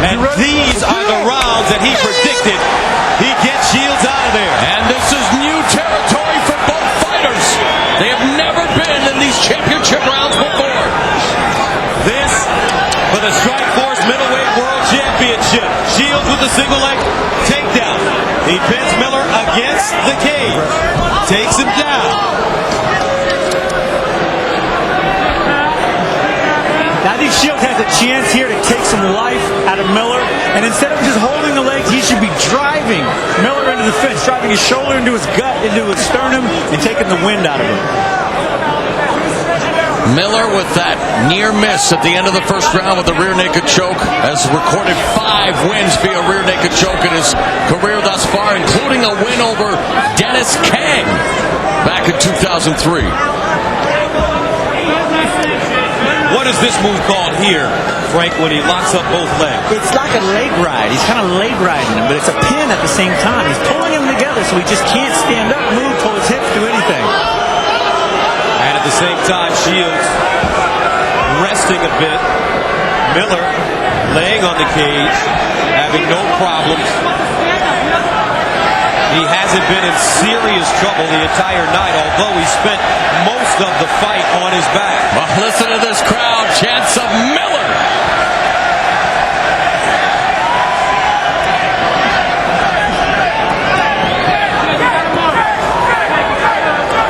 And these are the rounds that he predicted. He gets Shields out of there. And this is new territory for both fighters. They have never been in these championship rounds before. This for the Strikeforce Middleweight World Championship. Shields with the single leg takedown. He pins Miller against the cage. Takes him down. I think Shields has a chance here to take some life out of Miller. And instead of just holding the legs, he should be driving Miller into the fence, driving his shoulder into his gut, into his sternum, and taking the wind out of him. Miller with that near miss at the end of the first round with the rear naked choke has recorded 5 wins via rear naked choke in his career thus far, including a win over Dennis Kang back in 2003. What is this move called here, Frank, when he locks up both legs? It's like a leg ride. He's kind of leg riding him, but it's a pin at the same time. He's pulling him together so he just can't stand up, move, pull his hips, do anything. And at the same time, Shields resting a bit. Miller laying on the cage, having no problems. He hasn't been in serious trouble the entire night, although he spent most of the fight on his back. Well, listen to this crowd. Chants of Miller.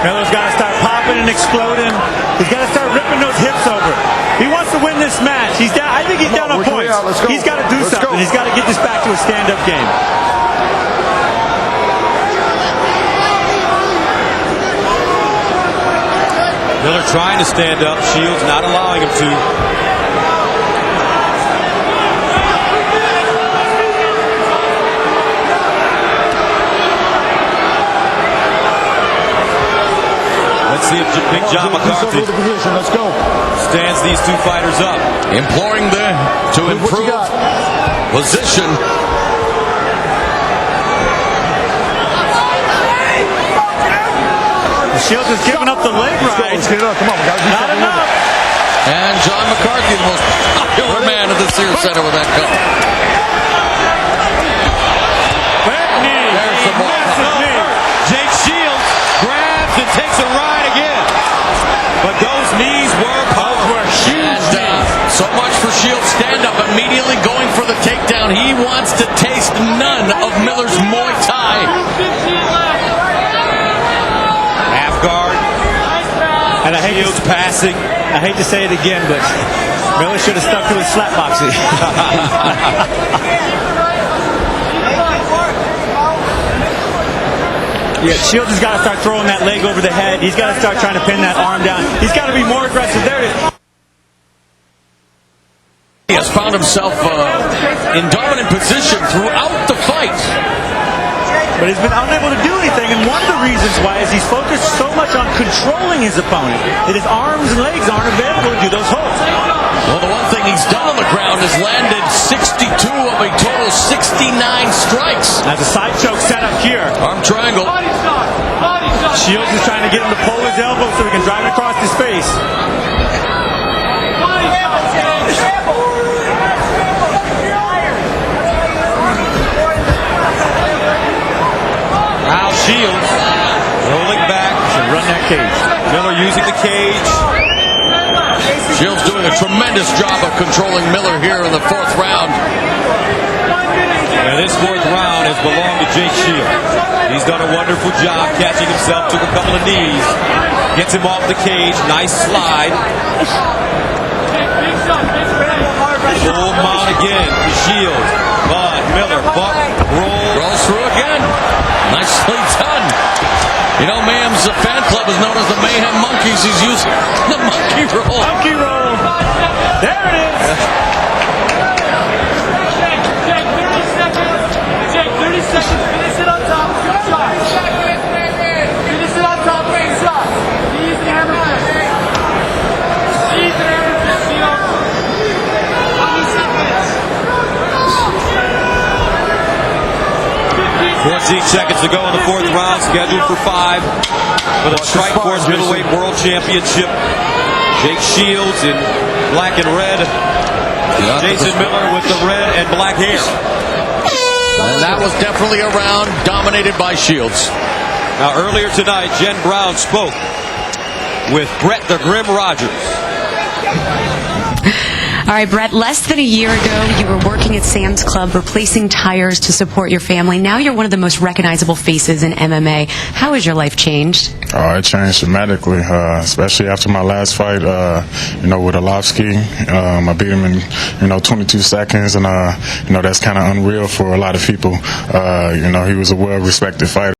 Miller's got to start popping and exploding. He's got to start ripping those hips over. He wants to win this match. He's down. I think he's down on points. He's got to do something. He's got to get this back to a stand-up game. Miller trying to stand up. Shields not allowing him to. Let's see if Big John McCarthy stands these two fighters up. Imploring them to improve position. Shields is giving up the leg ride. Not enough. And John McCarthy, the most popular man at the Sears Center with that cover. Back knee. There's some more. Jake Shields grabs and takes a ride again. But those knees were huge. And so much for Shields' stand-up, immediately going for the takedown. He wants to taste none of Miller's Muay Thai. Guard. And I hate Shields passing. I hate to say it again, but Miller should have stuck to his slap boxing. Yeah, Shields has got to start throwing that leg over the head. He's got to start trying to pin that arm down. He's got to be more aggressive. There it is. He has found himself in dominant position throughout the fight. But he's been unable to do anything, and one of the reasons why is he's focused so much on controlling his opponent that his arms and legs aren't available to do those holds. Well, the one thing he's done on the ground is landed 62 of a total 69 strikes. As a side choke set up here. Arm triangle. Shields is trying to get him to pull his elbow so he can drive it across his face. Now Shields rolling back. Should run that cage. Miller using the cage. Shields doing a tremendous job of controlling Miller here in the 4th round. And this 4th round has belonged to Jake Shields. He's done a wonderful job catching himself, took a couple of knees, gets him off the cage, nice slide. Full mount again to Shields. But Miller, buck, Rolls through again. Nicely done. You know, Mayhem's fan club is known as the Mayhem Monkeys. He's using the monkey roll. Monkey roll. There it is. Jake, 30 seconds. Finish it on top. Good shot. Finish it on top. Great shot. Easy hammer fist. Easy hammer fist, Shields. How many seconds? 14 seconds to go in the 4th round, scheduled for 5 for the Strikeforce Middleweight World Championship. Jake Shields in black and red, Jason Miller with the red and black hair. And that was definitely a round dominated by Shields. Now, earlier tonight, Jen Brown spoke with Brett the Grim Rogers. All right, Brett, less than a year ago, you were working at Sam's Club, replacing tires to support your family. Now you're one of the most recognizable faces in MMA. How has your life changed? It changed dramatically, especially after my last fight, with Arlovsky. I beat him in, 22 seconds, and, that's kind of unreal for a lot of people. He was a well-respected fighter.